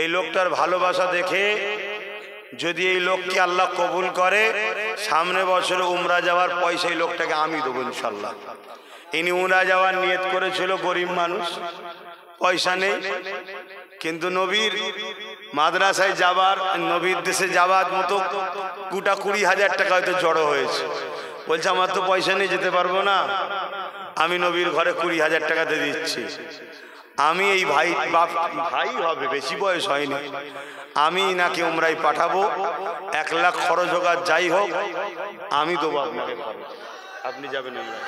এই লোকটার ভালোবাসা দেখে যদি এই লোককে আল্লাহ কবুল করে, সামনে বছরে উমরা যাওয়ার পয়সা এই লোকটাকে আমি দেবো ইনশাল্লাহ। ইনি উমরা যাওয়ার নিয়ত করেছিল, গরিব মানুষ, পয়সা নেই, কিন্তু নবীর মাদ্রাসায় যাবার, নবীর দেশে যাওয়ার মতো গোটা 20,000 টাকা হয়তো জড়ো হয়েছে। বলছে আমার তো পয়সা নেই, যেতে পারবো না, আমি নবীর ঘরে 20,000 টাকাতে দিচ্ছি। আমি এই ভাই, বাপ ভাই হবে, বেশি বয়স হয়নি, আমি নাকি উমরাই পাঠাবো, 1 লাখ খরচ হোক আর যাই হোক, আমি দেবো আপনাকে খরচ, আপনি যাবেন উমরায়।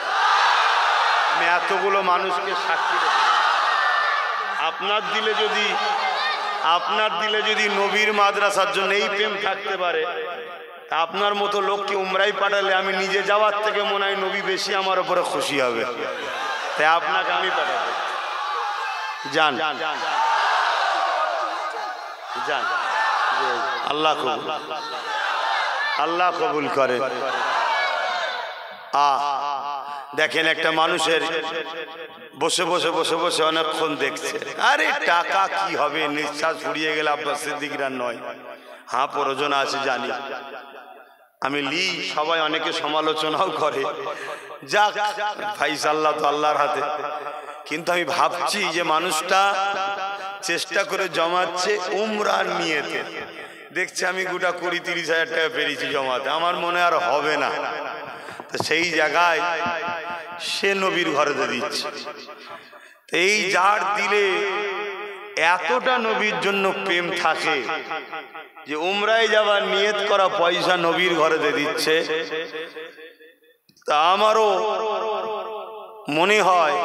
আমি এতগুলো মানুষকে সাক্ষী রেখে, আপনার দিলে যদি নবীর মাদ্রাসার জন্য এই প্রেম থাকতে পারে, আপনার মতো লোককে উমরাই পাঠালে আমি নিজে যাওয়ার থেকে মনে হয় নবী বেশি আমার উপরে খুশি হবে। তাই আপনাকে আমি পাঠাবো, যান যান, আল্লাহ কবুল করে। দেখেন একটা মানুষের বসে বসে বসে বসে অনেকক্ষণ দেখছে, আরে টাকা কি হবে, নিঃশ্বাস ফুরিয়ে গেলে আব্বাস সিদ্দিকরা নয়। হ্যাঁ, প্রয়োজন আছে জানি, আমি সবাই অনেকে সমালোচনাও করে, যাক ফাইসাল্লাহ তো আল্লাহর হাতে। কিন্তু আমি ভাবছি যে মানুষটা চেষ্টা করে জমাচ্ছে উমরার নিয়েতে, দেখছি আমি গোটা 20-30 হাজার টাকা পেরেছি জমাতে, আমার মনে আর হবে না। তো সেই জায়গায় সে নবীর ঘরে দিচ্ছে। এই যার দিলে এতটা নবীর জন্য প্রেম থাকে যে উমরায় যাওয়ার নিয়ত করা পয়সা নবীর ঘরে দিচ্ছে, তা আমারও মনে হয়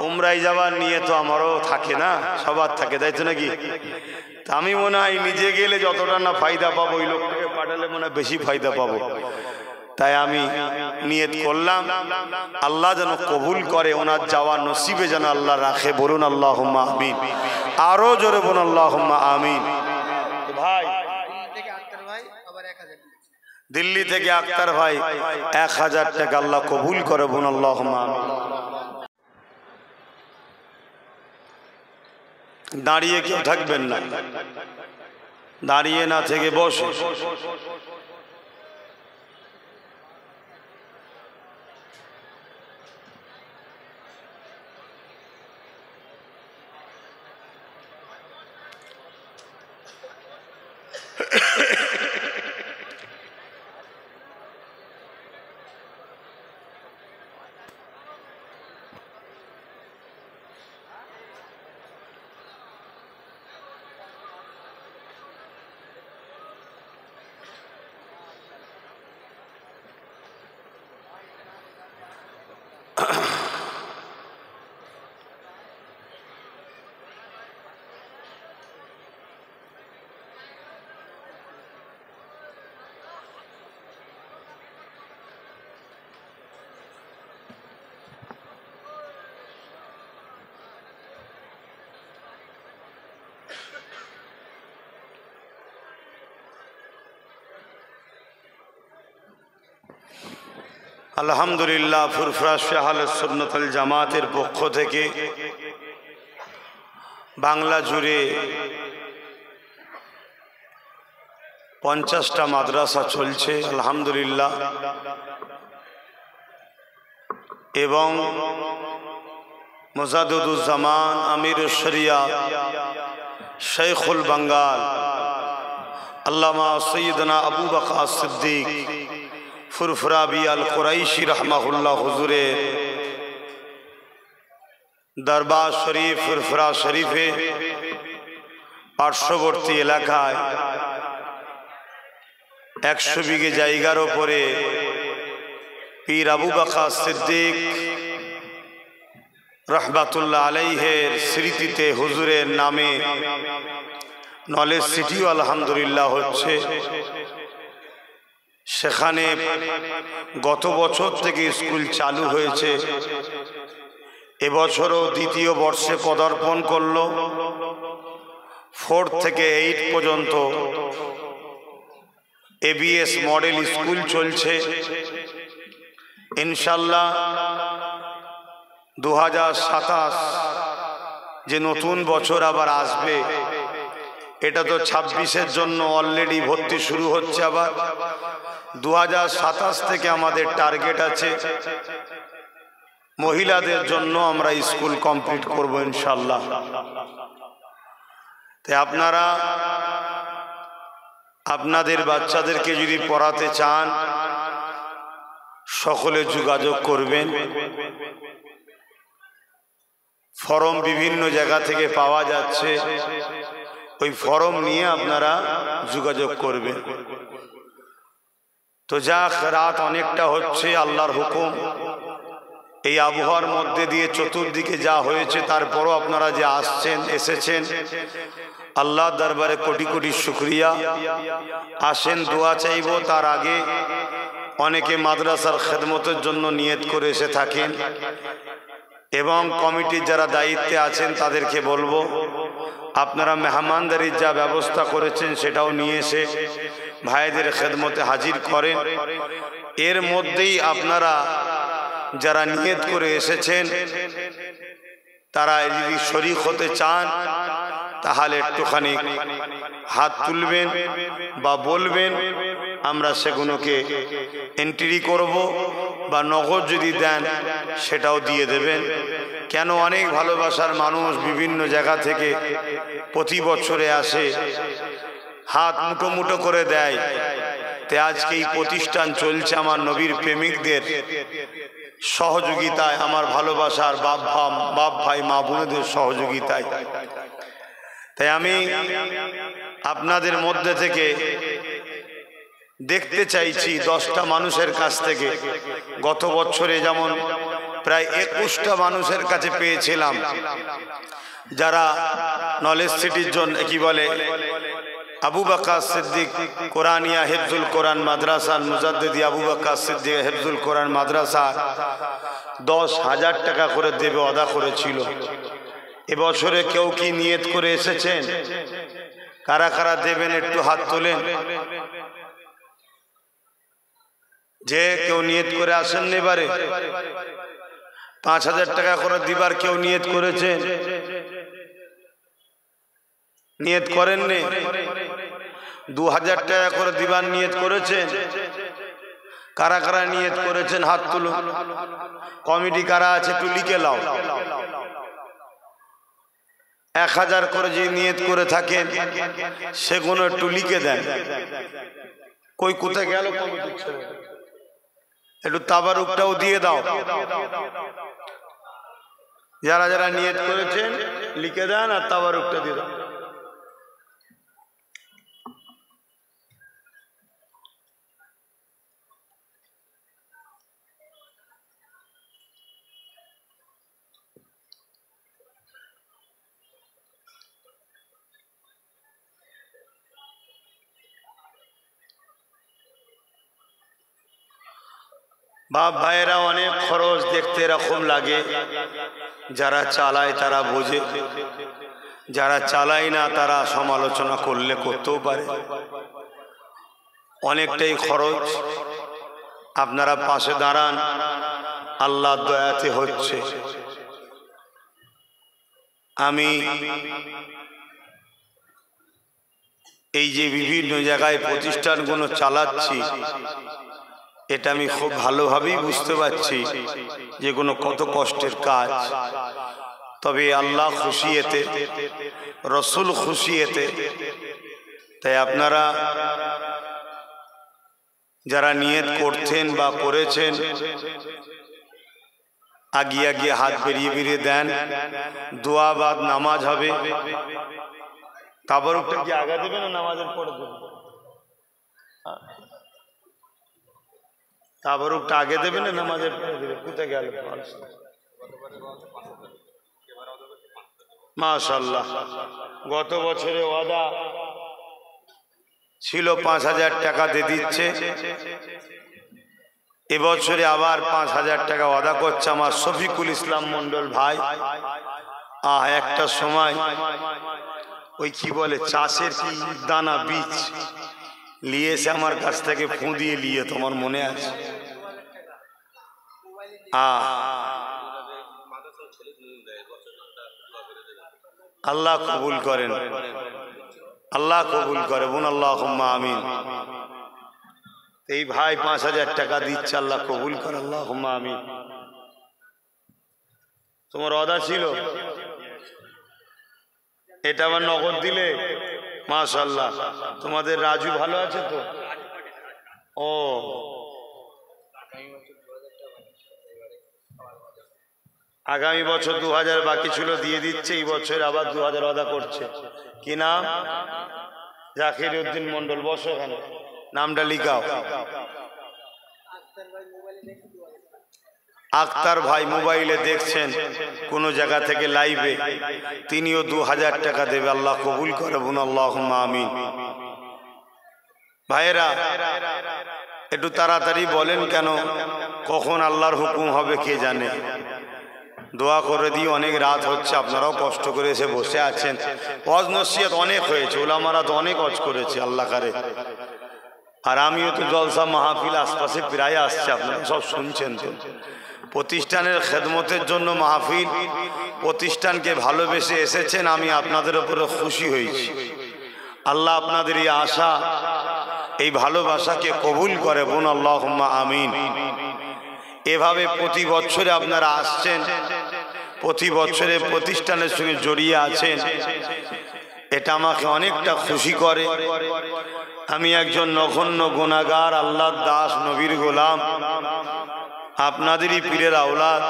উমরায় যাওয়ার নিয়ত আমারও থাকে না, সবার থাকে, তাই তো নাকি? তা আমি মনে হয় নিজে গেলে যতটা না ফায়দা পাবো, ওই লোকটাকে পাঠালে মনে হয় বেশি ফায়দা পাবো। তাই আমি নিয়ত করলাম আল্লাহ যেন কবুল করে, ওনার যাওয়া নসিবে যেন আল্লাহ রাখে। বলুন আল্লাহুম্মা আমিন, আরো জোরে বলুন আল্লাহুম্মা আমিন। ভাই দিল্লি থেকে আক্তার ভাই 1000 টাকা আল্লাহ কবুল করে, বলুন আল্লাহুম্মা আমিন। দাঁড়িয়ে কেউ থাকবেন না, দাঁড়িয়ে না থেকে বসে। আলহামদুলিল্লাহ, ফুরফুরা আহলে সুন্নাত ওয়াল জামাতের পক্ষ থেকে বাংলা জুড়ে 50টা মাদ্রাসা চলছে আলহামদুলিল্লাহ, এবং মুজাদ্দিদুজ্জামান আমিরুশ শরিয়া শেখুল বাঙ্গাল আল্লামা সৈয়দনা আবু বকর সিদ্দিক ফুরফুরা আল কুরাইশি রহমাহুল্লাহ হুজুরের দরবার শরীফ ফুরফুরা শরীফে পার্শ্ববর্তী এলাকায় 100 বিঘে জায়গার ওপরে পীর আবু বকর সিদ্দিক রহমাতুল্লাহ আলাইহির স্মৃতিতে হুজুরের নামে নলেজ সিটিও আলহামদুলিল্লাহ হচ্ছে। সেখানে গত বছর থেকে স্কুল চালু হয়েছে, এবছরও 2য় বর্ষে পদার্পণ করলো। 4 থেকে 8 পর্যন্ত এবিএস মডেল স্কুল চলছে। ইনশাল্লাহ 2027 যে নতুন বছর আবার আসবে, এটা তো 26-এর জন্য অলরেডি ভর্তি শুরু হচ্ছে। আবার 2027 থেকে আমাদের টার্গেট আছে মহিলাদের জন্য আমরা স্কুল কমপ্লিট করব ইনশাআল্লাহ। তাই আপনারা আপনাদের বাচ্চাদেরকে যদি পড়াতে চান সকলে যোগাযোগ করবেন। ফর্ম বিভিন্ন জায়গা থেকে পাওয়া যাচ্ছে, ওই ফর্ম নিয়ে আপনারা যোগাযোগ করবেন। তো যাক, রাত অনেকটা হচ্ছে, আল্লাহর হুকুম। এই আবহাওয়ার মধ্যে দিয়ে চতুর্দিকে যা হয়েছে, তারপরও আপনারা যে এসেছেন, আল্লাহর দরবারে কোটি কোটি শুকরিয়া। আসেন, দোয়া চাইব। তার আগে অনেকে মাদ্রাসার খেদমতের জন্য নিয়ত করে এসে থাকেন, এবং কমিটির যারা দায়িত্বে আছেন তাদেরকে বলবো আপনারা মেহমানদারির যা ব্যবস্থা করেছেন সেটাও নিয়ে এসে ভাইদের খেদমতে হাজির করেন। এর মধ্যেই আপনারা যারা নিয়ত করে এসেছেন তারা যদি শরীক হতে চান তাহলে একটুখানি হাত তুলবেন বা বলবেন, আমরা সেগুলোকে এন্ট্রি করব, বা নগদ যদি দেন সেটাও দিয়ে দেবেন। কেন, অনেক ভালোবাসার মানুষ বিভিন্ন জায়গা থেকে প্রতি বছরে আসে, হাত মুঠো মুঠো করে দেয়। তাই আজকে এই প্রতিষ্ঠান চলছে আমার নবীর প্রেমিকদের সহযোগিতায়, আমার ভালোবাসার বাপ ভাই মা বোনদের সহযোগিতায়। তাই আমি আপনাদের মধ্যে থেকে দেখতে চাইছি 10টা মানুষের কাছ থেকে, গত বছরে যেমন প্রায় 21টা মানুষের কাছে পেয়েছিলাম যারা নলেজ সিটির জন্য কি বলে আবু বকর সিদ্দিক কোরআনিয়া হিফজুল কোরআন মাদ্রাসা, মুজাদ্দিদি আবু বকর সিদ্দিক হিফজুল কোরআন মাদ্রাসা 10,000 টাকা করে দেবে ওয়াদা করেছিল। এবছরে কেউ কি নিয়ত করে এসেছেন? কারা কারা দেবেন একটু হাত তোলেন। যে কেউ নিয়ত করে আসেন এবারে 5,000 টাকা করে দিবার কেউ নিয়ত করেছেন? নিয়ত করেননি? 2,000 টাকা করে দিবার নিয়ত করেছেন? কারা কারা নিয়ত করেছেন হাত তুলুন। কমিটি কারা আছে একটু লিখে লাও। 1,000 করে যে নিয়ত করে থাকেন সেগুলো একটু লিখে দেন। কই কোথায় গেল কমিটির ছেলে? একটু তাবারুকটাও দিয়ে দাও। যারা যারা নিয়ত করেছেন লিখে দেন আর তাবারুকটা দিয়ে দাও। বাপ ভাইয়েরা, অনেক খরচ দেখতে এরকম লাগে। যারা চালায় তারা বোঝে, যারা চালায় না তারা সমালোচনা করলে করতেও পারে। অনেকটাই খরচ। আপনারা পাশে দাঁড়ান, আল্লাহর দয়াতে হচ্ছে। আমি এই যে বিভিন্ন জায়গায় প্রতিষ্ঠানগুলো চালাচ্ছি, এটা আমি খুব ভালোভাবেই বুঝতে পারছি যে কোনো কত কষ্টের কাজ। তবে আল্লাহ খুশি এতে, রসুল খুশি এতে। তাই আপনারা যারা নিয়ত করছেন বা করেছেন আগিয়ে আগিয়ে হাত বেরিয়ে বেরিয়ে দেন। দোয়া বাদ নামাজ হবে। তাবারুকটা কি আগে দেবে না নামাজের পরে দেবে? তাবারুকটা আগে দেবে না নামাজের পরে দেবে? কোথায় গেল? মাশাআল্লাহ, গত বছরে ওয়াদা ছিল 5,000 টাকা দিয়ে দিচ্ছে। এবছরে আবার 5,000 টাকা ওয়াদা করছে আমার শফিকুল ইসলাম মন্ডল ভাই। একটা সময় ওই কি বলে চাষের কি দানা বীজ নিয়েছে আমার কাছ থেকে, ফু দিয়ে নিয়ে, তোমার মনে আছে? আল্লাহ কবুল করেন, আল্লাহ কবুল করে, বোন আল্লাহুম্মা আমিন। এই ভাই 5,000 টাকা দিচ্ছে, আল্লাহ কবুল করে, আল্লাহুম্মা আমিন। তোমার ওয়াদা ছিল এটা আবার নগদ দিলে, মাশাআল্লাহ। তোমাদের রাজু ভালো আছে তো? ও আগামী বছর 2000 বাকি ছিল, দিয়ে দিচ্ছে। এই বছর আবার 2000 ওয়াদা করছে। কি নাম? জাকির উদ্দিন মন্ডল। বসো এখানে, নামটা লিখাও। আক্তার ভাই মোবাইলে দেখছেন কোন জায়গা থেকে লাইভে, তিনিও 2000 টাকা দেবে, আল্লাহ কবুল করে, বোন আল্লাহুম্মা আমিন। ভাইয়েরা একটু তাড়াতাড়ি বলেন, কেন কখন আল্লাহর হুকুম হবে কে জানে। দোয়া করে দিই, অনেক রাত হচ্ছে, আপনারাও কষ্ট করে এসে বসে আছেন। ওয়াজ নসিহত অনেক হয়েছে, ওলামারা তো অনেক ওয়াজ করেছে, আল্লাহ করে। আর আমিও তো জলসা মাহফিল আশপাশে প্রায় আসছে, আপনারা সব শুনছেন তো। প্রতিষ্ঠানের খেদমতের জন্য মাহফিল, প্রতিষ্ঠানকে ভালোবেসে এসেছেন, আমি আপনাদের উপরে খুশি হয়েছি। আল্লাহ আপনাদের এই আশা, এই ভালোবাসাকে কবুল করে, বোন আল্লাহুম্মা আমিন। এভাবে প্রতি বছরে আপনারা আসছেন, প্রতি বছরে প্রতিষ্ঠানের সঙ্গে জড়িয়ে আছেন, এটা আমাকে অনেকটা খুশি করে। আমি একজন নগণ্য গুনাহগার, আল্লাহর দাস, নবীর গোলাম, আপনাদেরই পীরের আওলাদ।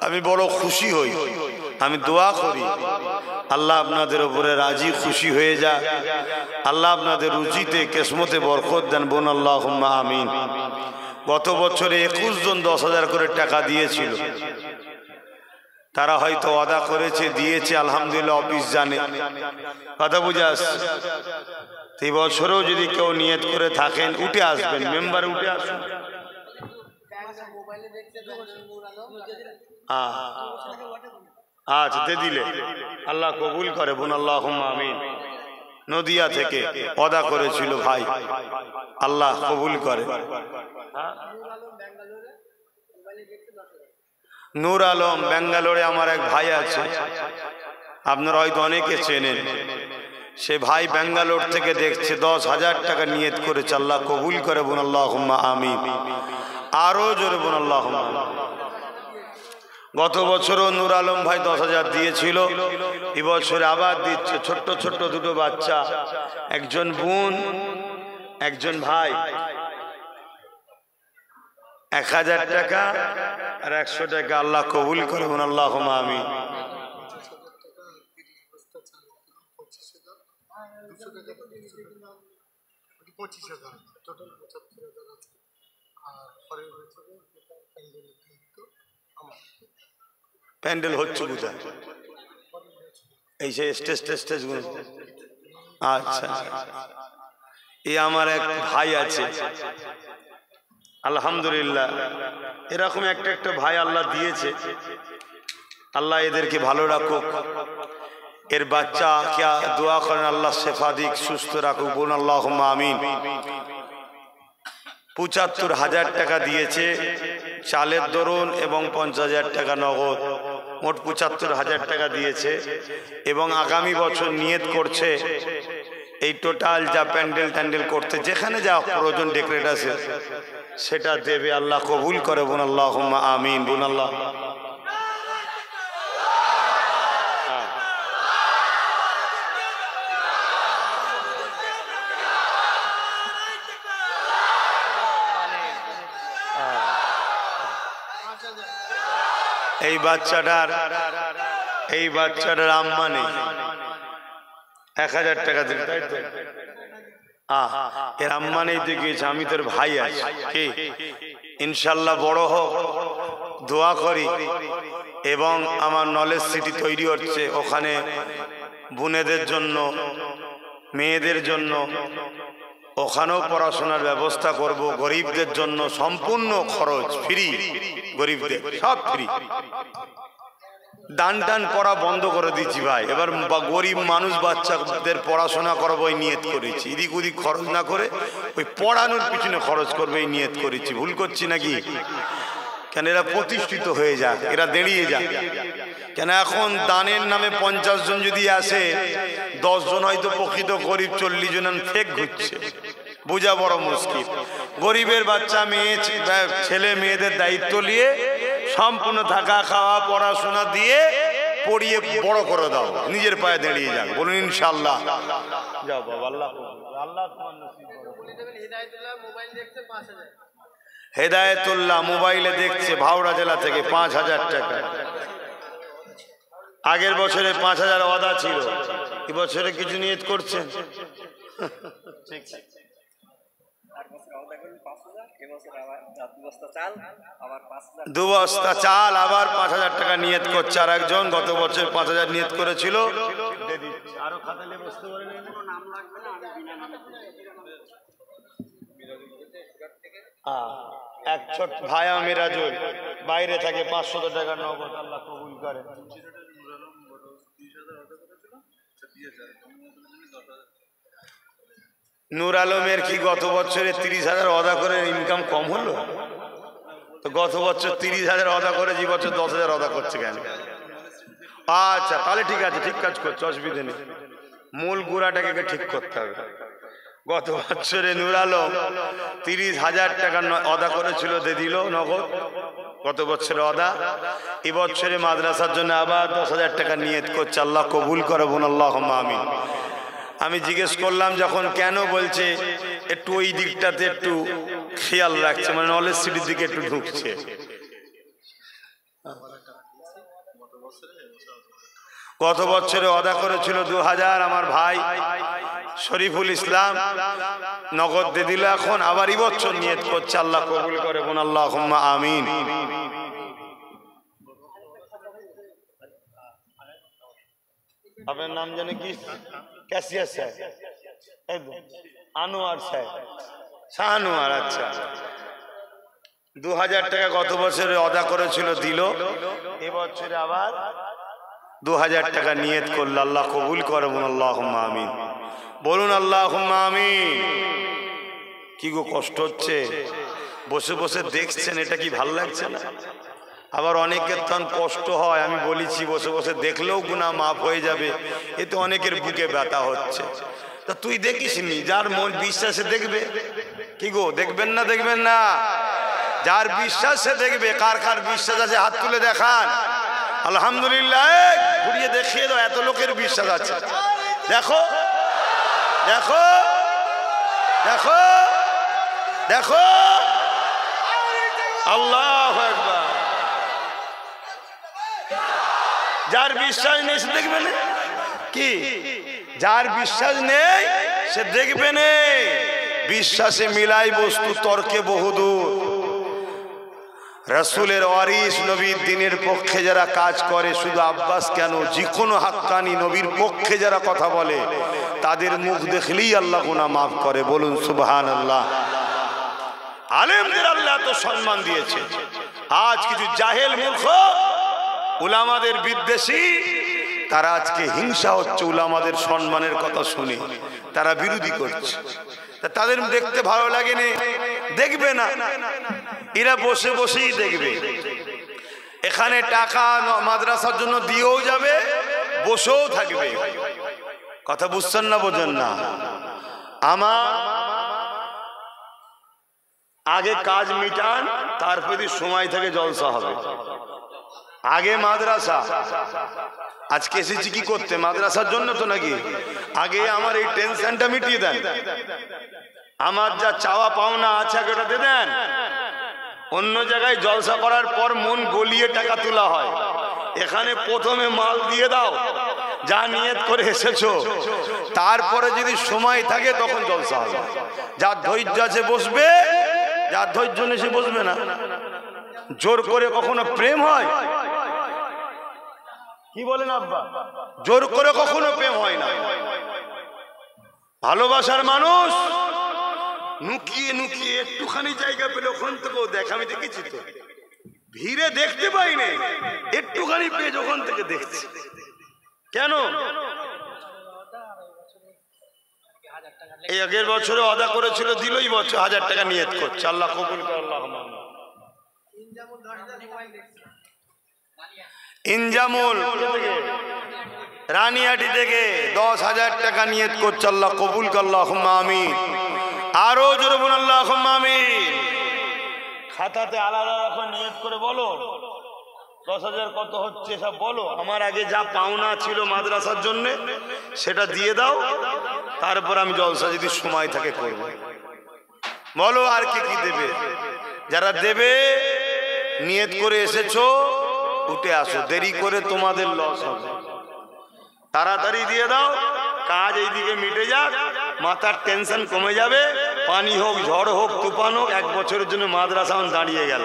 আমি বড় খুশি হই, আমি দোয়া করি আল্লাহ আপনাদের উপরে রাজি খুশি হয়ে যায়, আল্লাহ আপনাদের রুজিতে কিসমতে বরকত দেন, বোন আল্লাহুম্মা আমিন। গত বছরে 21 জন 10,000 করে টাকা দিয়েছিল, তারা হয়তো ওয়াদা করেছে, দিয়েছে, আলহামদুলিল্লাহ, অফিস জানে। কথা বুঝে আসছে। এই বছরেও যদি কেউ নিয়ত করে থাকেন, উঠে আসবেন, মেম্বারে উঠে আসবেন। আচ্ছা, দে দিলে আল্লাহ কবুল করে, বোন আল্লাহুম্মা আমিন। নদিয়া থেকে ওয়াদা করেছিল ভাই, আল্লাহ কবুল করে। নূর আলম ব্যাঙ্গালোরে আমার এক ভাই আছে, আপনারা হয়তো অনেকে চেনেন। সে ভাই ব্যাঙ্গালোর থেকে দেখছে, 10,000 টাকা নিয়ত করেছে, আল্লাহ কবুল করে, বোন আল্লাহুম্মা আমিন। আরো জোরে বোন আল্লাহুম্মা আমিন। গত বছরও নূর আলম ভাই 10,000 দিয়েছিল, এবছরে আবার দিচ্ছে। ছোট্ট ছোট্ট দুটো বাচ্চা, একজন বোন, একজন ভাই, 1000 টাকা আর 100 টাকা, আল্লাহ কবুল করে, বোন আল্লাহুম্মা আমিন। প্যান্ডেল হচ্ছে কোথায়? এই যে স্টেজ গুলো। আচ্ছা, এই আমার এক ভাই আছে, আলহামদুলিল্লাহ। এরকম একটা ভাই আল্লাহ দিয়েছে, আল্লাহ এদেরকে ভালো রাখুক। এর বাচ্চা কে দোয়া করেন, আল্লাহ শেফা দিক, সুস্থ রাখুক, বোন আল্লাহুম্মা আমিন। 75,000 টাকা দিয়েছে, চালের দরুন এবং 50,000 টাকা নগদ, মোট 75,000 টাকা দিয়েছে। এবং আগামী বছর নিয়ত করছে এই টোটাল যা প্যান্ডেল ট্যান্ডেল করতে, যেখানে যা প্রয়োজন ডেকোরেট আছে, সেটা দেবে, আল্লাহ কবুল করে, বোন আল্লাহুম্মা আমিন। বোন আল্লাহ এই বাচ্চাটার আম্মা নেই, 1000 টাকা দিল, তাই তো? এর আম্মা নেই তো গিয়েছে, আমি তোর ভাই আছি, কি ইনশাল্লাহ বড় হোক, দোয়া করি। এবং আমার নলেজ সিটি তৈরি হচ্ছে, ওখানে বোনেদের জন্য, মেয়েদের জন্য, ওখানেও পড়াশোনার ব্যবস্থা করব। গরিবদের জন্য সম্পূর্ণ খরচ ফ্রি, গরিবদের সব ফ্রি। দান টান পড়া বন্ধ করে দিচ্ছি ভাই, এবার গরিব মানুষ বাচ্চাদের পড়াশোনা করবো এই নিয়ত করেছি। এদিক ওদিক খরচ না করে ওই পড়ানোর পিছনে খরচ করবে এই নিয়ত করেছি। ভুল করছি নাকি? কেন এরা প্রতিষ্ঠিত হয়ে যাক, এরা দাঁড়িয়ে যাক। কেন এখন দানের নামে 50 জন যদি আসে, 10 জন হয়তো প্রকৃত গরিব, 40 জন ফেক ঘুরছে, বোঝা বড় মুশকিল। গরিবের বাচ্চা মেয়ে ছেলে মেয়েদের দায়িত্ব নিয়ে সম্পূর্ণ থাকা খাওয়া পড়াশোনা দিয়ে পড়িয়ে বড় করে দাও, নিজের পায়ে দাঁড়িয়ে যাক, বলুন ইনশাআল্লাহ। যাও বাবা, আল্লাহ আল্লাহ তোমার নসিব করো। হেদায়েতুল্লাহ মোবাইলে দেখছে ভাওড়া জেলা থেকে 5000 টাকা। আগের বছরে 5000 ওয়াদা ছিল, এবছরে কিছু নিয়ত করছেন? 2 বস্তা চাল আবার 5000 টাকা নিয়ত করছে। আর একজন গত বছর 5000 নিয়ত করেছিল। আরো খাতালে বসতে পারেন, এক ছোট ভাইয়া মিরাজুল বাইরে থাকে, 500 টাকা নগদ, আল্লাহ কবুল করে। নূর আলমের কি গত বছরে 30,000 ওয়াদা করে ইনকাম কম হলো? তো গত বছর 30,000 ওয়াদা করে, যে বছর 10,000 ওয়াদা করছে কেন? আচ্ছা তাহলে ঠিক আছে, ঠিক কাজ করছে, অসুবিধা নেই। মূল গুড়াটাকে ঠিক করতে হবে। গত বছরে নূর আলম 30,000 টাকা ওয়াদা করেছিল, দিয়ে দিল নগদ গত বছরে ওয়াদা। এবছরে মাদ্রাসার জন্য আবার 10,000 টাকা নিয়ত করছে, আল্লাহ কবুল করে, বোন আল্লাহুম্মা আমিন। আমি জিজ্ঞেস করলাম যখন, কেন? বলছে একটু ওই দিকটাতে একটু খেয়াল রাখছে, মানে নলেজ সিটির দিকে একটু ঢুকছে। গত বছরে ওয়াদা করেছিল 2000, আমার ভাই শরীফুল ইসলাম নগদ দিয়ে দিল, এখন আবার এই বছর নিয়ত করছে, আল্লাহ কবুল করে, বোন আল্লাহুম্মা আমিন। আপনার নাম জানে কি? ক্যাশিয়ার সাহেব, আনোয়ার সাহেব, শাহানুয়ার। আচ্ছা, 2000 টাকা গত বছরে ওয়াদা করেছিল, দিল। এবছরে আবার 2000 টাকা নিয়ত করল, আল্লাহ কবুল করে, বলুন আল্লাহুম্মা আমিন, বলুন আল্লাহুম্মা আমিন। কি গো কষ্ট হচ্ছে? বসে বসে দেখছেন, এটা কি ভাল লাগছে না? আবার অনেকের তখন কষ্ট হয়, আমি বলেছি বসে বসে দেখলেও গুনাহ মাফ হয়ে যাবে, এতে অনেকের বুকে ব্যথা হচ্ছে। তা তুই দেখিস নি, যার মন বিশ্বাসে দেখবে। কি গো, দেখবেন না? দেখবেন না? যার বিশ্বাসে দেখবে। কার কার বিশ্বাস আছে হাত তুলে দেখান। আলহামদুলিল্লাহ, ঘুরিয়ে দেখিয়ে দাও, এত লোকের বিশ্বাস আছে। দেখো দেখো দেখো দেখো, আল্লাহু আকবার। যার বিশ্বাস নেই সে দেখবে না। কি? যার বিশ্বাস নেই সে দেখবে না। বিশ্বাসে মিলাই বস্তু, তর্কে বহুদূর। রাসূলের ওয়ারিস, নবীর দিনের পক্ষে যারা কাজ করে, শুধু আব্বাস কেন, যে কোনো হাক্কানি নবীর পক্ষে যারা কথা বলে, তাদের মুখ দেখলেই আল্লাহ গুনাহ মাফ করে, বলুন সুবহানাল্লাহ। আলেমদের আল্লাহ তো সম্মান দিয়েছে। আজ কিছু জাহেল মূর্খ উলামাদের বিদ্বেষী, তারা আজকে হিংসা হচ্ছে উলামাদের সম্মানের কথা শুনে, তারা বিরোধী করছে। তাদের দেখতে ভালো লাগে না, দেখবে না। এরা বসে বসেই দেখবে। এখানে টাকা মাদ্রাসার জন্য দিয়েও যাবে, বসেও থাকবে। কথা বুঝছেন না? বোঝেন না? আমার আগে কাজ মিটান, তারপরে সময় থেকে জলসা হবে। আগে মাদ্রাসা, আজকে এসেছি কি করতে? মাদ্রাসার জন্য তো নাকি? আগে আমার এই টেনশনটা মিটিয়ে দেন, আমার যা চাওয়া পাওনা আছে আগে ওটা দিয়ে দেন। অন্য জায়গায় জলসা করার পর মন গলিয়ে টাকা তোলা হয়, এখানে প্রথমে মাল দিয়ে দাও, যা নিয়ত করে এসেছো, তারপরে যদি সময় থাকে তখন জলসা হবে। যার ধৈর্য আছে বসবে, যার ধৈর্য নেই সে বসবে না। জোর করে কখনো প্রেম হয়? কি বলেন আব্বা? জোর করে কখনো প্রেম হয় না। ভালোবাসার মানুষ নুকিয়ে নুকিয়ে একটুখানি জায়গা পেলে ওখান থেকেও দেখ। আমি দেখেছি তো, ভিড়ে দেখতে পাই না, একটুখানি পেয়ে ওখান থেকে দেখছি। কেন? এই আগের বছরে ওয়াদা করেছিল, দিল, এই বছর 1000 টাকা নিয়ত করছে, আল্লাহ কবুল করে, আল্লাহুম্মা আমিন। ইনজামুল রানিয়াটি থেকে 10,000 টাকা নিয়ত করছে, আল্লাহ কবুল কর, আল্লাহুম্মা আমিন। আরো জোরে বলুন আল্লাহুম্মা আমিন। খাতাতে আলাদা এখন নিয়ত করে বলো 10,000 কত হচ্ছে সব বলো। আমার আগে যা পাওনা ছিল মাদ্রাসার জন্য সেটা দিয়ে দাও, তারপর আমি জলসা যদি সময় থাকে করব। বলো আর কি কি দেবে। যারা দেবে নিয়ত করে এসেছো উঠে আসো, দেরি করে তোমাদের লস হবে। তাড়াতাড়ি দিয়ে দাও, কাজ এইদিকে মিটে যাক, মাথার টেনশন কমে যাবে। পানি হোক, ঝড় হোক, তুফান হোক, 1 বছরের জন্য মাদ্রাসা দাঁড়িয়ে গেল।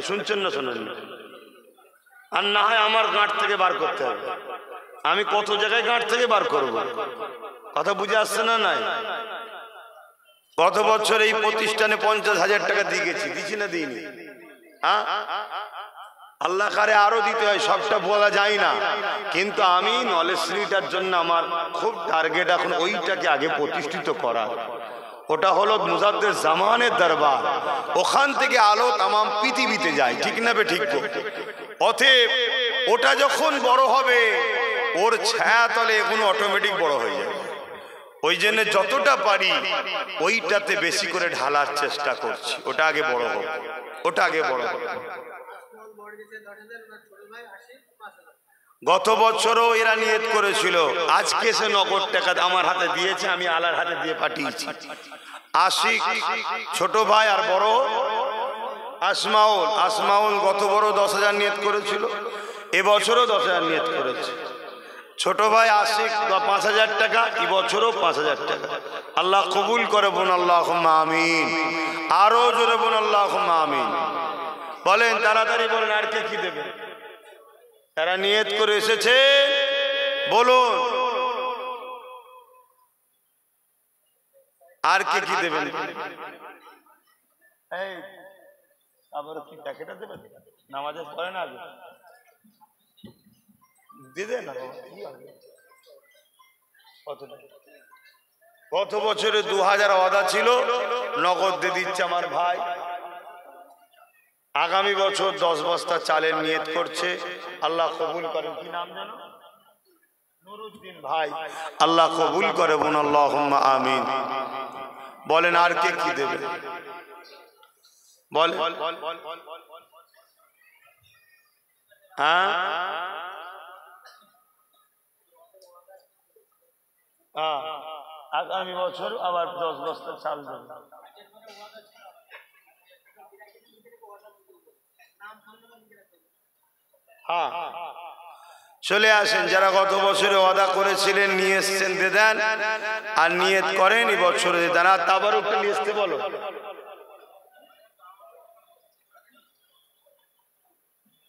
শুনছেন না শোনেন না? আর না হয় আমার গাঁট থেকে বার করতে হবে। আমি কত জায়গায় গাঁট থেকে বার করব, কথা বুঝে আসছে না? নাই গত বছর এই প্রতিষ্ঠানে 50,000 টাকা দিয়ে গেছি, দিছি না দিইনি? হ্যাঁ, আল্লাহ কারে আরো দিতে হয়, সবটা বলা যায় না। কিন্তু আমি নলেজ লিটার জন্য আমার খুব টার্গেট এখন ওইটাকে আগে প্রতিষ্ঠিত করা। ওটা হলো মুজাদ্দেদ জামানের দরবার, ওখান থেকে আলো তামাম পৃথিবীতে যায়, ঠিক না বে ঠিক? অতএব ওটা যখন বড় হবে ওর ছায়া তলে এগুলো অটোমেটিক বড় হয়ে যাবে। ওই জন্য যতটা পারি ওইটাতে বেশি করে ঢালার চেষ্টা করছি। ওটা আগে বড় হোক, ওটা আগে বড় হোক। গত বছরও এরা নিয়ত করেছিল, আজকে সে নগদ টাকা আমার হাতে দিয়েছে, আমি আলার হাতে দিয়ে পাঠিয়েছি। আশিক ছোট ভাই আর বড় আসমাউল গত বড় 10,000 নিয়ত করেছিল, এবছরও 10,000 নিয়ত করেছে। ছোট ভাই আশিক 5,000 টাকা, এবছরও 5,000 টাকা। আল্লাহ কবুল করে বোন, আল্লাহুম্মা আমিন। আরো জোরে বোন আল্লাহুম্মা আমিন। বলেন তাড়াতাড়ি বলেন আর কে কি দেবে? তারা নিয়ত করে এসেছে, বলুন আর কে কি দেবেন? এই আবার কি টাকাটা দেবেন? নামাজে পড়ে না আগে দিদে না। গত বছরে 2,000 ওয়াদা ছিল, নগদ দিয়ে দিচ্ছে আমার ভাই। আগামী বছর 10 বস্তা চালের নিয়ত করছে, আল্লাহ কবুল করেন। কি নাম জানো? নুরুদ্দিন ভাই, আল্লাহ কবুল করে বোন, আল্লাহুম্মা আমিন। বলেন আর কে কি দেবে? বল। হ্যাঁ, আগামী বছর আবার 10 বস্তা চাল দেবে। হ্যাঁ, চলে আসেন। যারা গত বছরে ওয়াদা করেছিলেন নিয়ে এসছেন দিয়ে দেন, আর নিয়ত করেন এই বছরে দিয়ে দেন। আর তাবারুকটা নিয়ে আসতে বলো।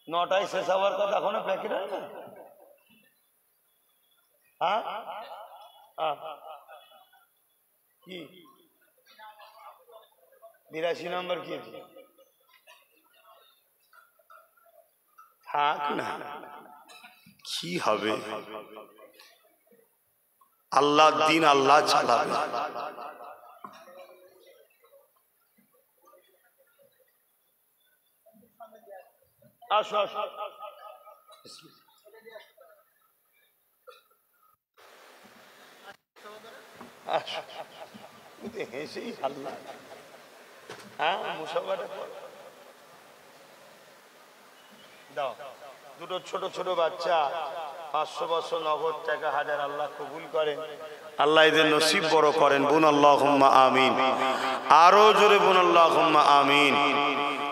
নটায় শেষ হওয়ার কথা, এখনো প্যাকেট হয় না। হ্যাঁ, কি 82 নম্বর কি থাক না, কি হবে? আল্লাহ দিন আল্লাহ চালাবে। আসো আসো, হেসেই আল্লাহ। হ্যাঁ, মুসাফাটা দাও। দুটো ছোট ছোট বাচ্চা 500 নগদ টাকা 1000 আল্লাহ কবুল করেন, আল্লাহ এদের নসিব বড় করেন বোন, আল্লাহুম্মা আমিন। আরো জোরে বোন, আল্লাহুম্মা আমিন।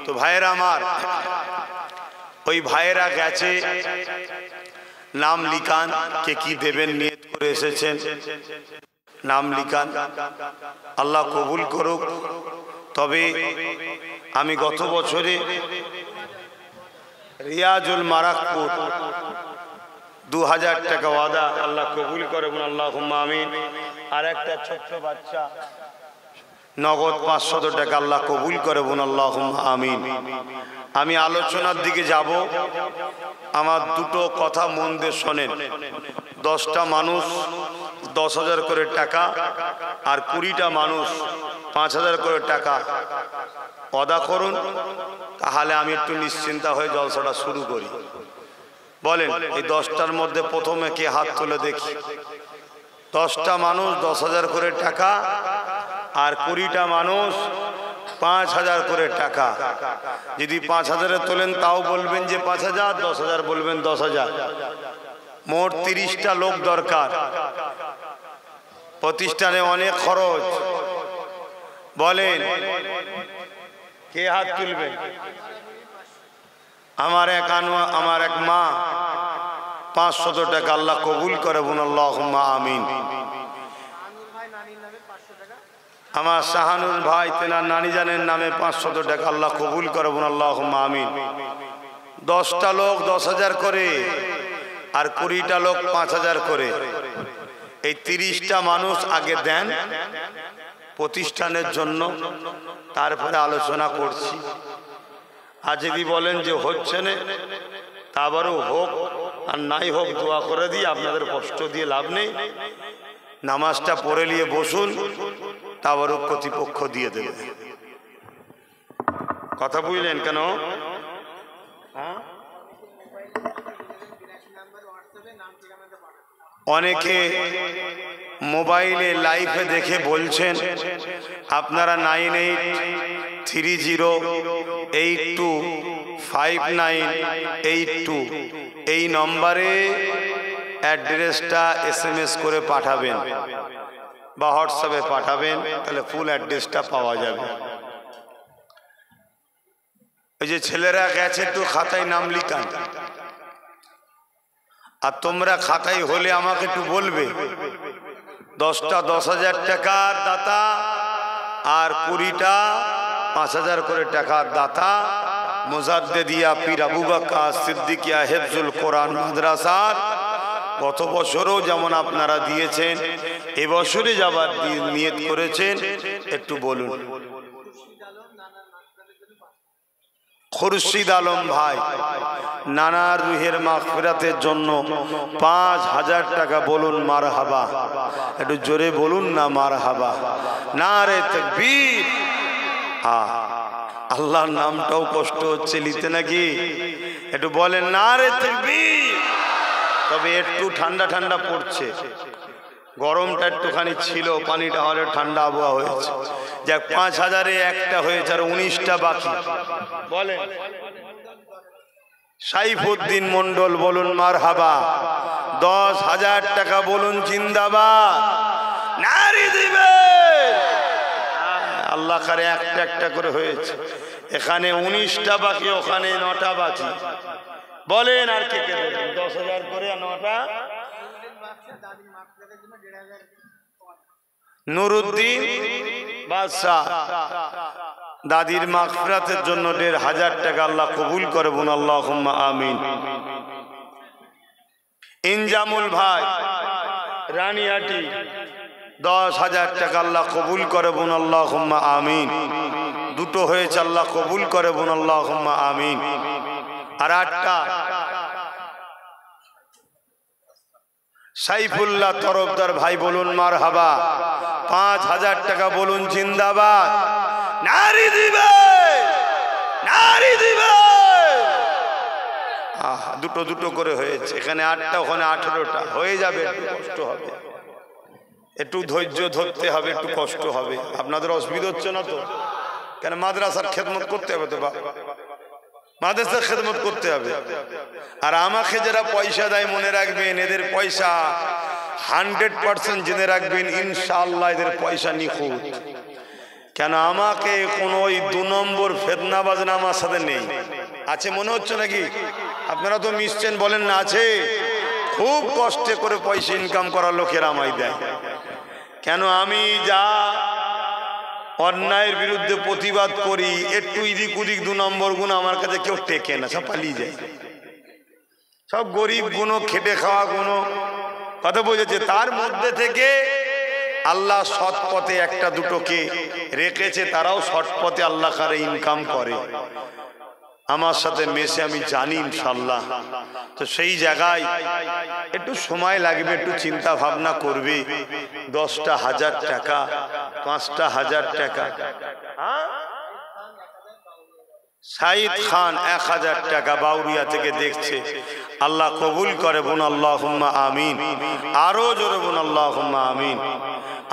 তো ভাইয়েরা আমার, ওই ভাইয়েরা গেছে, নাম লিখান, কে কি দেবেন নিয়ত করে এসেছেন, নাম লিখান, আল্লাহ কবুল করুক। তবে আমি গত বছরে রিয়াজুল মারাকপুর 2,000 টাকা ওয়াদা, আল্লাহ কবুল করবেন, আল্লাহুম্মা আমিন। আর একটা ছোট্ট বাচ্চা নগদ 500 টাকা, আল্লাহ কবুল করবেন, আল্লাহুম্মা আমিন। আমি আলোচনার দিকে যাব, আমার দুটো কথা মন দিয়ে শোনেন। 10টা মানুষ 10,000 করে টাকা, আর 20টা মানুষ 5,000 করে টাকা ওয়াদা করুন, তাহলে আমি একটু নিশ্চিন্তা হয়ে জলসাটা শুরু করি। বলেন এই 10টার মধ্যে প্রথমে কে হাত তুলে দেখি? 10টা মানুষ 10,000 করে টাকা, আর 20টা মানুষ 5,000 করে টাকা। যদি 5,000-এ তোলেন তাও বলবেন যে 5,000, 10,000 বলবেন 10,000। মোট 30টা লোক দরকার। প্রতিষ্ঠানে অনেক খরচ। বলেন কে হাত তুলবেন? আমার এক মা 500 টাকা আল্লাহ কবুল করে বলুন আল্লাহুম্মা আমিন। আমার শাহানুর ভাই তেনার নানি জানের নামে 500 টাকা আল্লাহ কবুল করে বলুন আল্লাহুম্মা আমিন। 10টা লোক 10,000 করে, আর 20টা লোক 5,000 করে। এই 30টা মানুষ আগে দেন প্রতিষ্ঠানের জন্য, তারপরে আলোচনা করছি। আর যদি বলেন যে হচ্ছে না, তা আবারও হোক আর নাই হোক, দোয়া করে দিয়ে আপনাদের কষ্ট দিয়ে লাভ নেই। নামাজটা পড়ে নিয়ে বসুন, তা আবারও কর্তৃপক্ষ দিয়ে দেবে। কথা বুঝলেন কেন? অনেকে মোবাইলে লাইভে দেখে বলছেন আপনারা 9830825982 এই নম্বরে অ্যাড্রেসটা SMS করে পাঠাবেন বা হোয়াটসঅ্যাপে পাঠাবেন, তাহলে ফুল অ্যাড্রেসটা পাওয়া যাবে। এই যে ছেলেরা গেছে একটু খাতায় নাম লিখান, আর তোমরা খাতায় হলে আমাকে একটু বলবে। 10টা 10,000 টাকার দাতা, আর 20টা 5,000 করে টাকার দাতা। মুজাদ্দিদিয়া পীর আবু বকর সিদ্দিকিয়া হিফজুল কোরআন মাদ্রাসার গত বছরও যেমন আপনারা দিয়েছেন, এবছরে যাবার নিয়ত করেছেন, একটু বলুন। খুরশিদ আলম ভাই নানার রুহের মাগফিরাতের জন্য 5,000 টাকা বলুন মারহাবা। একটু জোরে বলুন না মারহাবা। নারে তাকবীর। আল্লাহর নামটাও কষ্ট হচ্ছে নিতে নাকি? একটু বলেন নারে তাকবীর। তবে একটু ঠান্ডা ঠান্ডা পড়ছে, গরমটা একটুখানি ছিল, পানিটা হলে ঠান্ডা আবহাওয়া হয়েছে। যাক 5,000-এ একটা হয়েছে, আর 19টা বাকি। বলেন সাইফুদ্দিন মন্ডল বলুন মারহাবা। 10,000 টাকা বলুন জিন্দাবাদ। নারী দিবে আল্লাহ কারে একটা একটা করে হয়েছে। এখানে 19টা বাকি, ওখানে 9টা বাকি। বলেন আর কে কে দেবেন? 10,000 করে, আর 9টা। নুরুদ্দিন বাদশাহ দাদির মাগফিরাতের জন্য 1,500 টাকা আল্লাহ কবুল করে বলুন আল্লাহুম্মা আমিন। ইনজামুল ভাই রানিহাটি 10,000 টাকা আল্লাহ কবুল করে বলুন আল্লাহুম্মা আমিন। দুটো হয়েছে, আল্লাহ কবুল করে বলুন আল্লাহুম্মা আমিন। আর 8টা সাইফুল্লাহ তরফদার ভাই বলুন মারহাবা। 5,000 টাকা বলুন জিন্দাবাদ। নারী দিবে, নারী দিবে। দুটো দুটো করে হয়েছে, এখানে 8টা, ওখানে 18টা। হয়ে যাবে, একটু কষ্ট হবে, একটু ধৈর্য ধরতে হবে, একটু কষ্ট হবে। আপনাদের অসুবিধা হচ্ছে না তো? কেন মাদ্রাসার খেদমত করতে হবে তো, মাদ্রাসার খেদমত করতে হবে। আর আমাকে যারা পয়সা দেয় মনে রাখবেন, এদের পয়সা 100% জেনে রাখবেন, ইনশাআল্লাহ এদের পয়সা নিখুঁত। কেন আমাকে কোনো ওই 2 নম্বর ফেতনাবাজ না আমার সাথে নেই। আছে মনে হচ্ছে নাকি? আপনারা তো মিশছেন, বলেন না আছে? খুব কষ্টে করে পয়সা ইনকাম করার লোকেরা আমায় দেয়। কেন আমি যা অন্যায়ের বিরুদ্ধে প্রতিবাদ করি, একটু ইদিক উদিক 2 নম্বর গুণ আমার কাছে কেউ টেকে না, সব পালিয়ে যায়। সব গরিব গুণ, খেটে খাওয়া গুণ, কথা বুঝেছে? তার মধ্যে থেকে আল্লাহ সৎ পথে 1-2কে রেখেছে, তারাও সৎ পথে আল্লাহ কারে ইনকাম করে। আমার সাথে মেশে আমি জানি ইনশাআল্লাহ। তো সেই জায়গায় একটু সময় লাগবে, একটু চিন্তা ভাবনা করবে। 10টা 1,000 টাকা, 5টা 1,000 টাকা, সাইদ খান 1000 টাকা বাউরিয়া থেকে দেখছে, আল্লাহ কবুল করে, বোন আল্লাহুম্মা আমিন। আরো জোরে বোন আল্লাহুম্মা আমিন।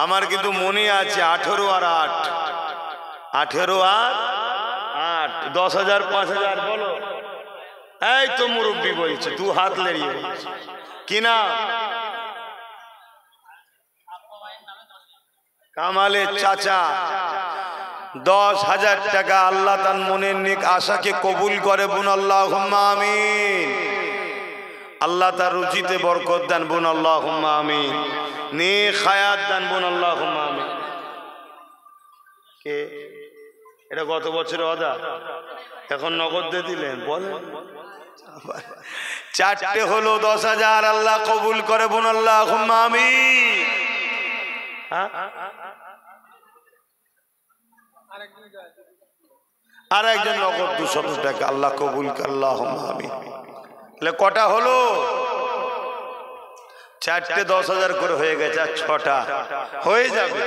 আমার কিন্তু মনে আছে 18 আর 8, 18 আর 8, 10,000 5,000 বলো। এই তো মুরব্বী বলছে, 2 হাত লেড়িয়ে বলছে কি না? কামালের চাচা 10,000 টাকা, আল্লাহ তার মনের নেক আশাকে কবুল করে, বোন আল্লাহুম্মা আমিন। আল্লাহ তার রুজিতে বরকত দেন, বোন আল্লাহুম্মা আমিন। নেক হায়াত দেন, বোন আল্লাহুম্মা আমিন। কে এটা গত বছর ওয়াদা, এখন নগদ দিয়ে দিলেন বলেন। 4টে হলো 10,000, আল্লাহ কবুল করে, বোন আল্লাহুম্মা আমিন। আর একজন নগদ 200 টাকা, আল্লাহ কবুল করে, আল্লাহুম্মা আমিন। তাহলে কটা হলো? 4টে 10,000 করে হয়ে গেছে, আর 6টা হয়ে যাবে।